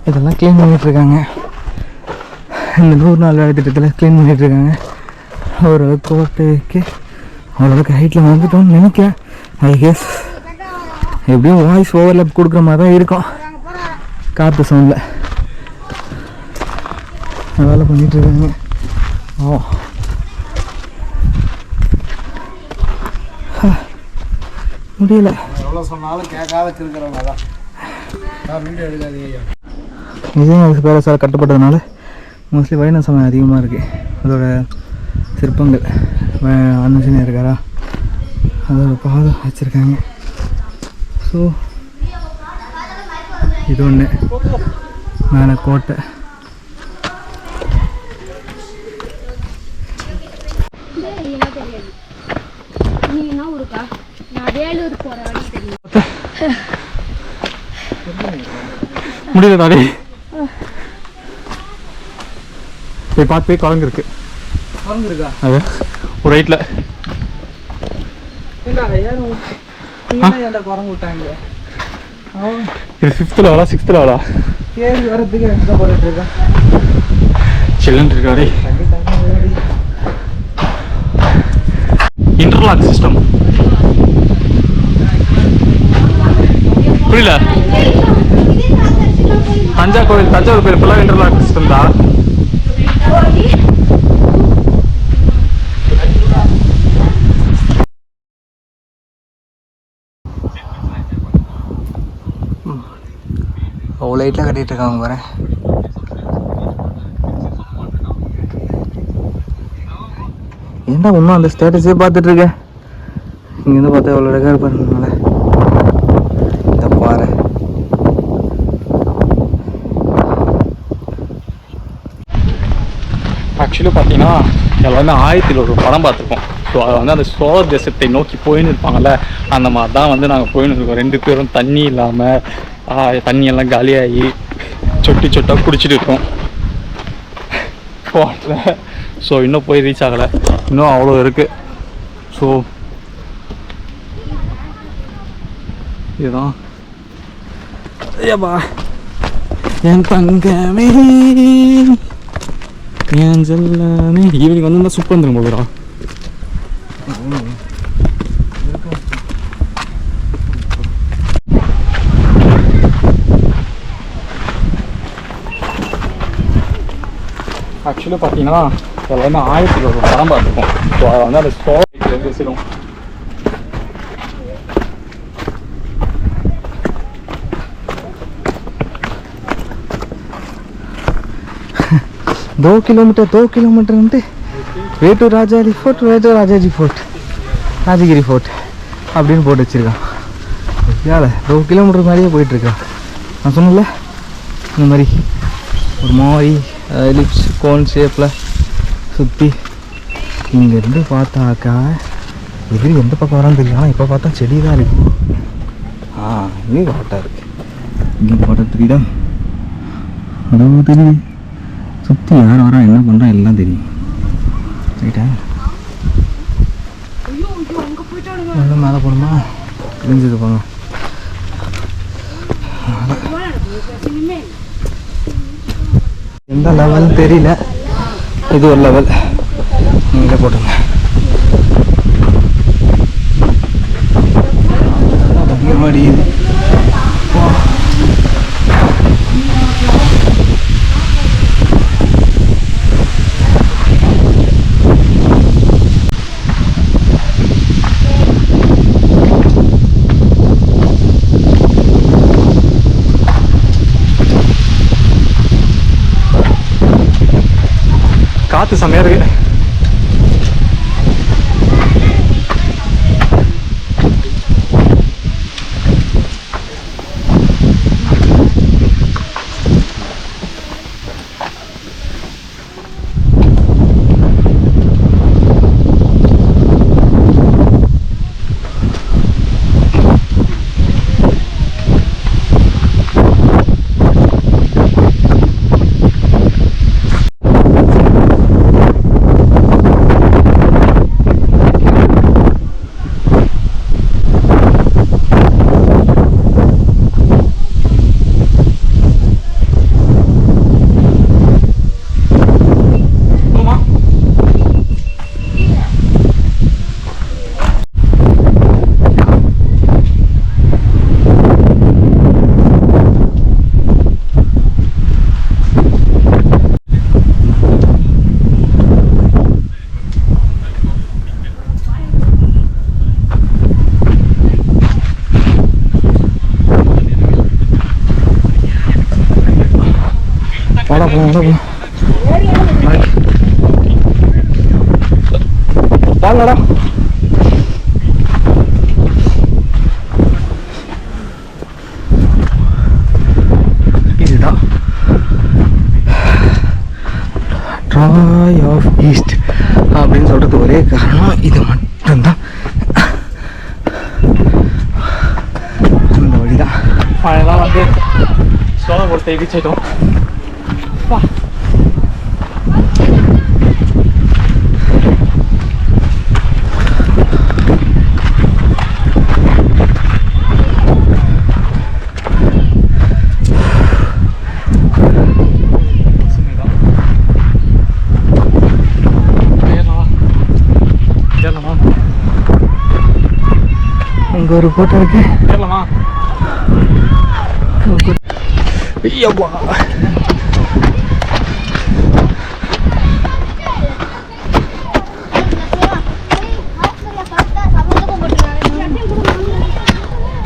இதெல்லாம் க்ளீன் பண்ணிகிட்ருக்காங்க. இந்த 100 நாள் வேலை திட்டத்தில் க்ளீன் பண்ணிகிட்ருக்காங்க. ஓரளவுக்கு கோட்டைக்கு ஓரளவுக்கு ஹைட்டில் வந்துட்டோம்னு நினைக்கிறேன். ஐ கெஸ் எப்படியும் வாய்ஸ் ஓவர்லேப் கொடுக்குற மாதிரி தான் இருக்கும் காற்று சவுண்டில். வேலை பண்ணிகிட்ருக்காங்க. ஓ முடியல. எவ்வளோ சொன்னாலும் கேட்காத இருக்கிறவங்க தான் வீடியோ எடுக்காதீங்க. விஜயநகர பேரரசால் கட்டப்பட்டதுனால மோஸ்ட்லி வைணவ சமயம் அதிகமாக இருக்குது. அதோட சிற்பங்கள் அனுசனே இருக்காரா, அதோட பாதம் வச்சுருக்காங்க. ஸோ இது ஒன்று மேலே கோட்டை. முடியல தானே போய் பார்த்து போய் குரங்கு இருக்கு. குரங்கு இருக்கா? அது ஒரு ரைட்டில் குரங்கு விட்டாங்க. இது 5th லெவலா 6th லெவலா? கேள்வி வரதுக்கு எங்கே போயிட்டு இருக்கேன். சில்லுன்னு இருக்காரு. இன்டர்லாக் சிஸ்டம் புரியல. தஞ்சாவூர் கோயில் இப்பெல்லாம் இன்டர்லாக் சிஸ்டம் தான். அவ்வளோ லைட்டில் கட்டிகிட்டு இருக்காங்க பாரு. ஏன்டா இன்னும் அந்த ஸ்டேட்டஸே பார்த்துட்டு இருக்கேன். இங்கேருந்து பார்த்தா எவ்வளோ அழகாக இருப்பாருனால இந்த பாரு. ஆக்சுவலி பார்த்தீங்கன்னா எல்லாருமே 1000 ஒரு படம் பார்த்துருக்கோம். ஸோ அதை வந்து அந்த சோழ தேசத்தை நோக்கி போயின்னு இருப்பாங்கள்ல, அந்த மாதிரி தான் வந்து நாங்கள் போயின்னு இருக்கோம். 2 பேரும் தண்ணி இல்லாமல் தண்ணியெல்லாம் காலியாகி சொட்டி சொட்டாக குடிச்சிட்டு இருக்கோம் வாட்டரில். ஸோ இன்னும் போய் ரீச் ஆகலை, இன்னும் அவ்வளோ இருக்குது. ஸோ இதுதான் ஐயாப்பா என் தங்கமே ஏன் செல்லாமே. ஈவினிங் வந்து சூப்பர் வந்துடும் போதுடா. ஆக்சுவலி பார்த்தீங்கன்னா எல்லாமே 1000 ஒரு படம் பார்த்துருக்கோம். ஸோ அதை வந்து அந்த ஸ்டோரி பேசிடும். दो kilometre way to Rajaji fort Rajagiri fort அப்படின்னு போட்டு வச்சுருக்கான். ஏழை 2 கிலோமீட்டர் மாதிரியே போயிட்டுருக்கா. நான் சொன்னல இந்த மாதிரி ஒரு மாதிரி லிப்ஸ் கோன் ஷேப்பில் சுற்றி இங்கேருந்து பார்த்தாக்கா எதிரி எந்த பக்கம் வரான்னு தெரியல. ஆனால் இப்போ பார்த்தா செடி தான் இருக்குது. இங்கே கரெக்டாக இருக்குது. இங்கே போட்டதுக்கு இடம் அதாவது தெரியும். சுற்றி யார் வரா என்ன பண்ணுறா எல்லாம் தெரியும். ரைட்டா இன்னும் மேலே போகணுமா? கிழிஞ்சது போங்க. எந்த லெவல்னு தெரியல. இது ஒரு லெவல். நீங்களே போட்டுங்க. அதிகமாடி காற்று செம்மையாக இருக்கு. வாடா போவோம் வாங்கடா. இதுதான் ட்ராய் ஆஃப் ஈஸ்ட் அப்படின்னு சொல்கிறது ஒரே காரணம் இது மட்டும்தான். அந்த வழிதான் அதெல்லாம் வந்து சோழ கொடுத்த இடிச்சிட்டோம். அங்கே ஒரு கோட்டை இருக்கு. ஏறலாமா? ஐயப்பா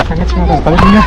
தங்கச்சி பதினீங்க.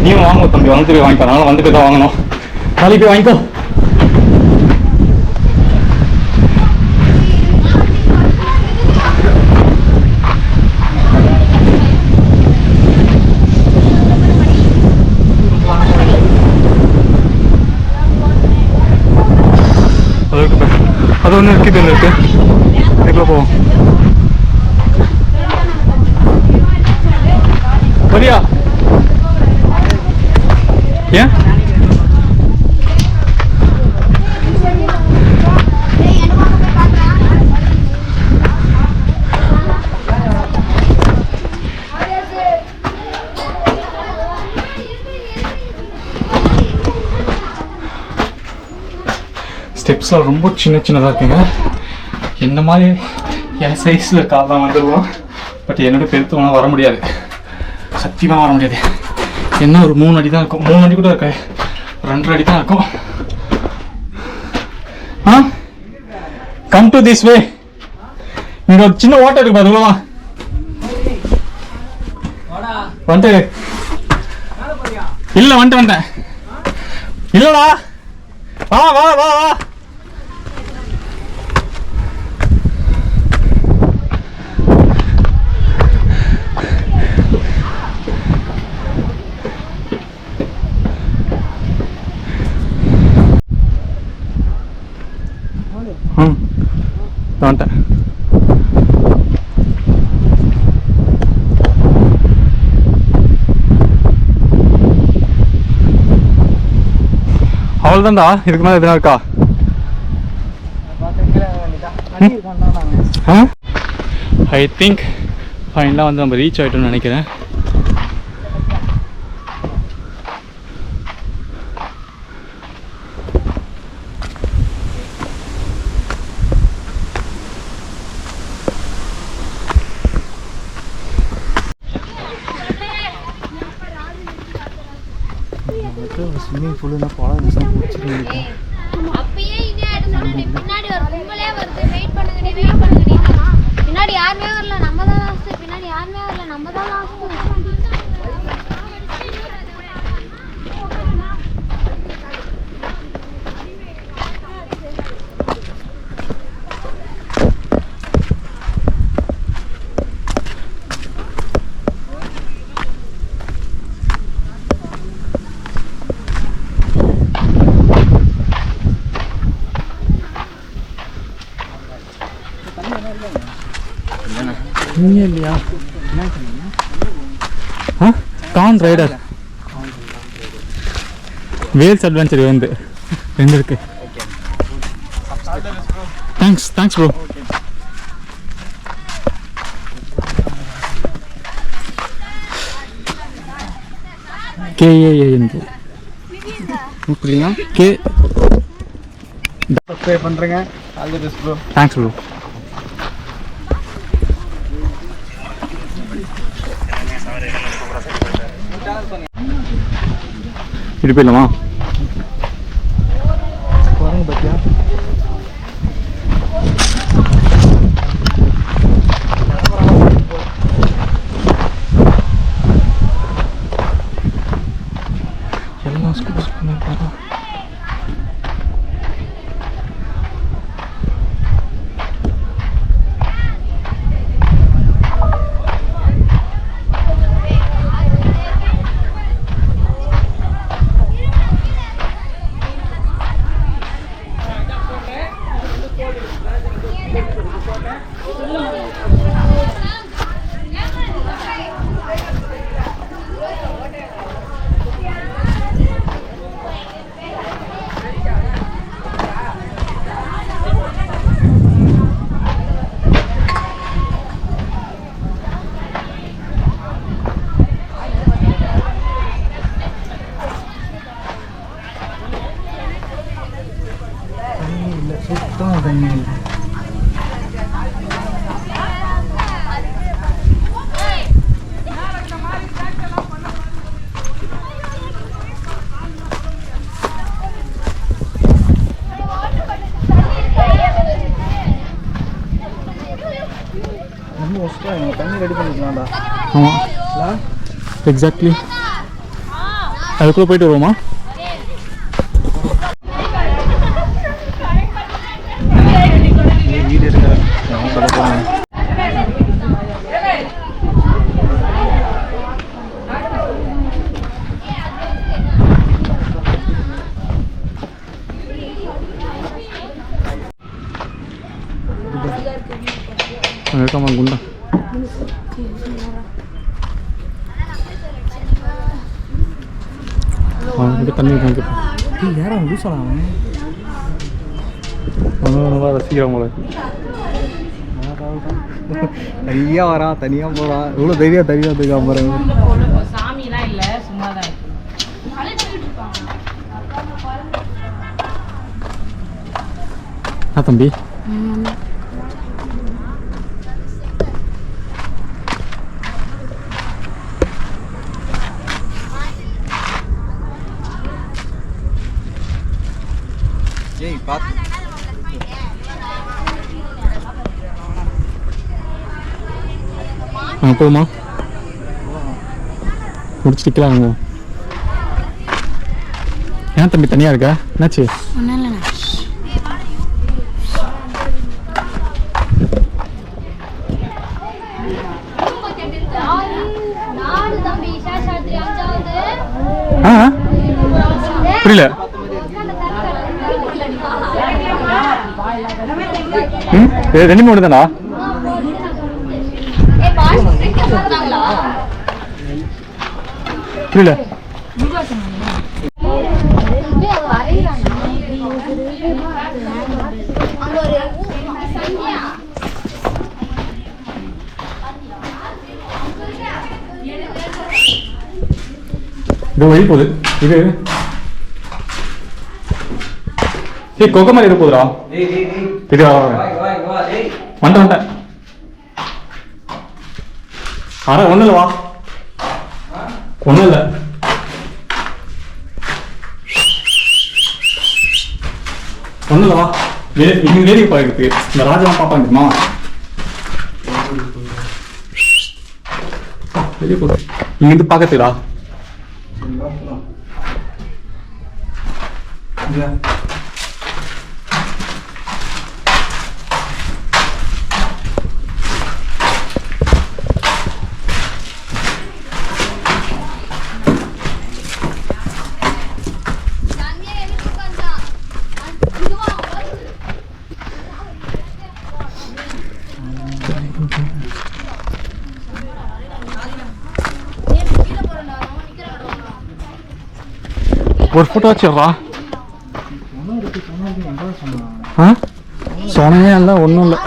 நீயும் வாங்க தம்பி, வந்துட்டு போய் வாங்கிக்கோ. அதனால வந்துட்டு தான் வாங்கணும். நாளைக்கு போய் வாங்கிக்கோ. அது ஒன்று இருக்குது, ஒன்று இருக்கு. இதுக்குள்ள போவோம். வரியா? ஏன் ஸ்டெப்ஸ்லாம் ரொம்ப சின்ன சின்னதாக இருக்குங்க. என்ன மாதிரி என் சைஸில் காலம் வந்துடுவோம். பட் என்னோட பெருத்தவனா வர முடியாது, சத்தியமாக வர முடியாது. என்ன ஒரு 3 அடி தான் இருக்கும். 3 அடி கூட இருக்க, 2.5 அடி தான் இருக்கும். Come to this way. இங்க ஒரு சின்ன ஓட்டை இருக்கு பாருங்களா. வந்துட்டு இல்ல வந்துட்டேன். இல்லடா வா வா வா வா. வந்துட்டேன். அவ்வளோதான்டா, இதுக்கு மேலே எதுனா இருக்கா? ஐ திங்க் ஃபைனலாக வந்து நம்ம ரீச் ஆகிட்டோம்னு நினைக்கிறேன். ஸ்விம்மிங் பூல்னா போல அப்பயே இங்க சொன்னேன். பின்னாடி ஒரு கும்பலே வருது, வெயிட் பண்ணுங்கடி. பின்னாடி யாருமே வரல, நம்ம தான் லாஸ்ட். பின்னாடி யாருமே வரல, நம்ம தான் லாஸ்ட். இல்லையா? கான் ரைடர் வேல்ஸ் அட்வென்ச்சர் வந்து 2 இருக்கு. Thanks bro. KAAN புரியுங்களா? கே சப்ஸ்கிரைப் பண்ணுறேங்க. All the best bro. Thanks bro. இது போயிடலாமா? போகிறேங்க பார்த்தியா? எல்லாம் ஸ்கூல் பண்ணிருக்காரா? சுத்தமாக தண்ணி இல்லை. ரொம்ப ஒஸ்ட்டாக எங்கள் தண்ணி ரெடி பண்ணிக்கலாம்டா. ஆமாம் எக்ஸாக்ட்லி. அதுக்குள்ளே போயிட்டு வருவோமா? வீடு இருக்கிற சொல்ல போகிறேன். இருக்காமா குண்டா? அவன்கிட்ட தண்ணி வாங்கிப்போம். யாரும் லூசலாம் நல்லா ரசிக்கிறவங்கள. தனியாக வரான், தனியாக போகிறான். எவ்வளோ தைரியம் தனியாக இருக்கான் பாருங்க. சாமிலாம் இல்லை, சும்மா தான் இருக்கு. தம்பி ஏய் பார்த்து போதுமா? முடிச்சுட்டுக்கலாங்க. ஏன் தம்பி தனியாக இருக்கா? என்னாச்சு? ஒன்றும் இல்லைண்ணா. ஆ புரியல. ரெண்டு மூணு தானா? புரியல. இது வழி போகுது. இது கொக்க மாதிரி இது போகுதுடா. இது வந்துட்டேன். ஆனா ஒன்றும் இல்லை, வா. ஒன்றும் இல்லை. ஒன்றும் இல்லை, வா. இங்கே வேடிக்கை பார்க்குறது. இந்த ராஜாலாம் பார்ப்பாங்க தெரியுமா? வெளியே போகுது. இங்கேருந்து பார்க்கறதுடா. ஒரு ஃபோட்டோ வச்சிடுறா. ஆ சொன்னே இல்லை, ஒன்றும் இல்லை.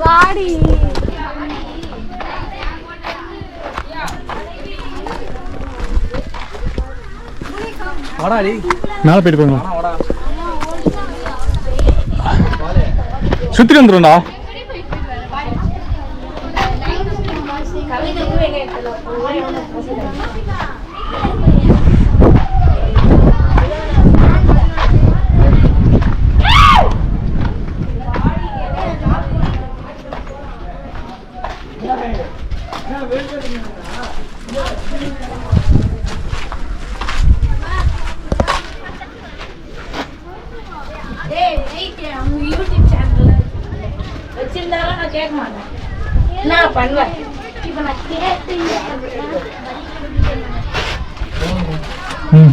வாடி வாடாடி மேலே போயிட்டு போங்க. வாடா சுற்றிட்டு வந்துடும்டா. யூடியூப் சேனல்ல வச்சிருந்தாலும் நான் கேட்க மாட்டேன். நான் பண்ணுவேன். இப்ப நான் கேட்டு ம்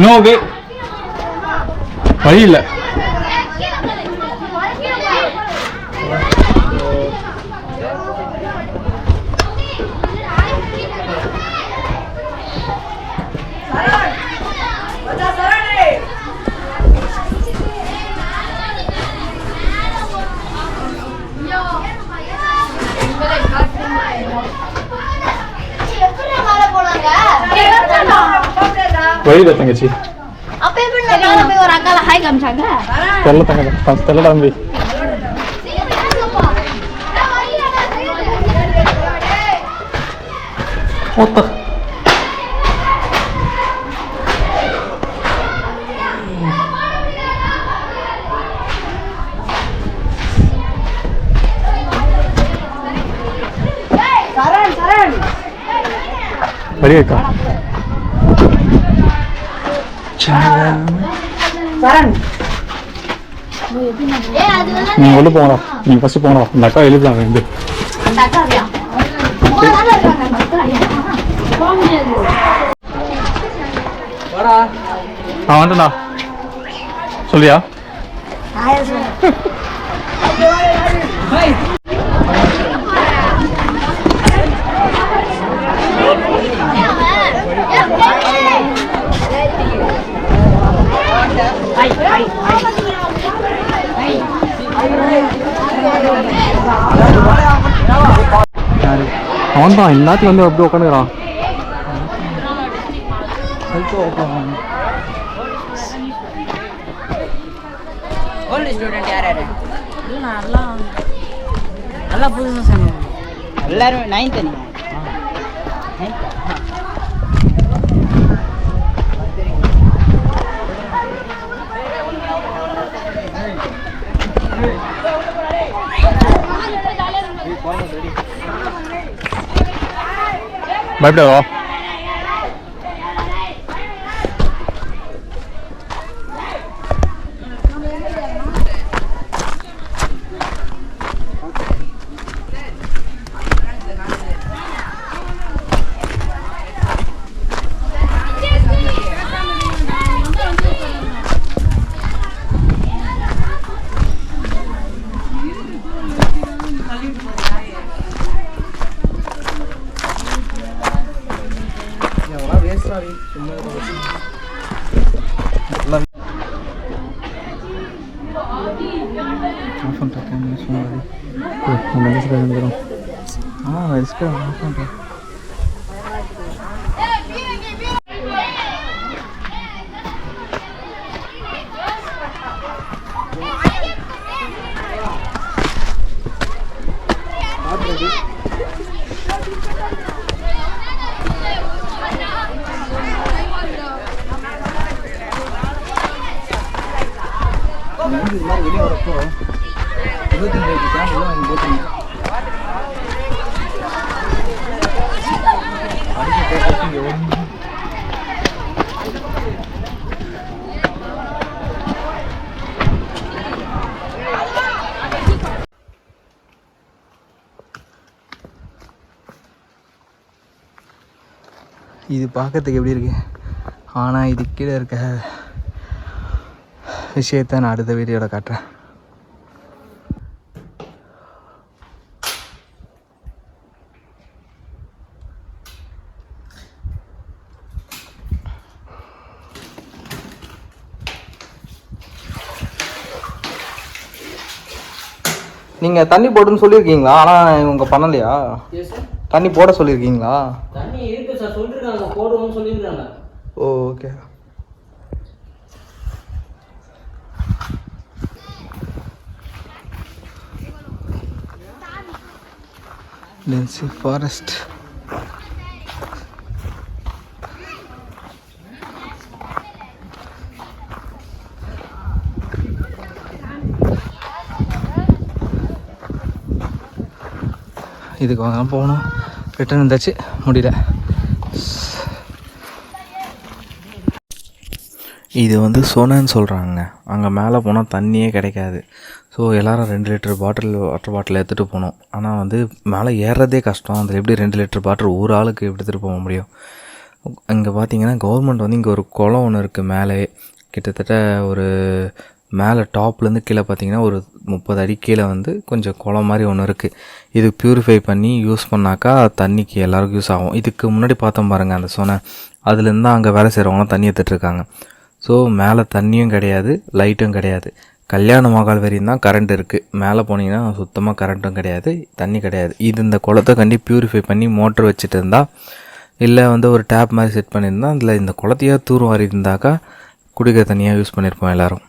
நோ வே, வழி இல்லை. வழியில தங்கச்சி அப்ப எப்படி மேல போய் ஒரு அக்கால ஹாய் காமிச்சாங்க தெரியல தங்கச்சி, தெரியல தம்பி. ஓத்த வழி இருக்கா? நீங்க உள்ள போங்கடா, நீங்க ஃபர்ஸ்ட் போங்கடா. இந்த அக்கா எழுதுறாங்க இந்த அந்த அக்காவியா வாடா நான் வந்துடா சொல்லியா? அவன் தான் எல்லாத்தையும் வந்து அப்படி உட்காந்துக்கிறான். ஓல்டு ஸ்டூடெண்ட் யார் யாரு? நல்லா புதுசாக சொன்னாங்க எல்லாரும். 9th நீங்க 9th? பயப்படாதா? வெளியே வரப்போ 25 கேமரா வாங்கி போட்டுருங்க. இது பார்க்கறதுக்கு எப்படி இருக்கு, ஆனால் இது கீழே இருக்க விஷயத்த நான் அடுத்த வீடியோவில் காட்டுறேன். நீங்கள் தண்ணி போட்டுன்னு சொல்லியிருக்கீங்களா? ஆனால் இவங்க பண்ணலையா? தண்ணி போட சொல்லியிருக்கீங்களா? தண்ணி இருக்கு சார், சொல்லிருக்காங்க போடுவோம்னு சொல்லியிருக்காங்க. ஓ ஓகே. டென்சி ஃபாரஸ்ட். இதுக்கு வாங்க போகணும், ரிட்டர்ன் இருந்தாச்சு, முடியல. இது வந்து சோனான்னு சொல்கிறாங்க. அங்கே மேலே போனால் தண்ணியே கிடைக்காது. ஸோ எல்லோரும் 2 லிட்டர் வாட்டர் பாட்டில் எடுத்துகிட்டு போகணும். ஆனால் வந்து மேலே ஏறுறதே கஷ்டம். அதில் எப்படி 2 லிட்டர் வாட்டர் ஒரு ஆளுக்கு எடுத்துகிட்டு போக முடியும்? இங்கே பார்த்தீங்கன்னா கவர்மெண்ட் வந்து இங்கே ஒரு குளம் ஒன்று இருக்குது மேலே. கிட்டத்தட்ட ஒரு மேலே டாப்லேருந்து கீழே பார்த்தீங்கன்னா ஒரு 30 அடி கீழே வந்து கொஞ்சம் குளம் மாதிரி ஒன்று இருக்குது. இது ப்யூரிஃபை பண்ணி யூஸ் பண்ணாக்கா தண்ணிக்கு எல்லாருக்கும் யூஸ் ஆகும். இதுக்கு முன்னாடி பார்த்தோம் பாருங்கள் அந்த சோனை, அதுலேருந்து தான் அங்கே வேலை செய்கிறவங்களாம் தண்ணி எடுத்துகிட்ருக்காங்க. ஸோ மேலே தண்ணியும் கிடையாது, லைட்டும் கிடையாது. கல்யாண மகால் வரையும் தான் கரண்ட் இருக்குது. மேலே போனீங்கன்னா சுத்தமாக கரண்ட்டும் கிடையாது, தண்ணி கிடையாது. இது இந்த குளத்தை கண்டி ப்யூரிஃபை பண்ணி மோட்டர் வச்சுட்டு இருந்தால், இல்லை வந்து ஒரு டேப் மாதிரி செட் பண்ணியிருந்தால் அதில் இந்த குளத்தையாக தூர் வாரி இருந்தாக்கா குடிக்கிற தண்ணியாக யூஸ் பண்ணியிருப்போம் எல்லோரும்.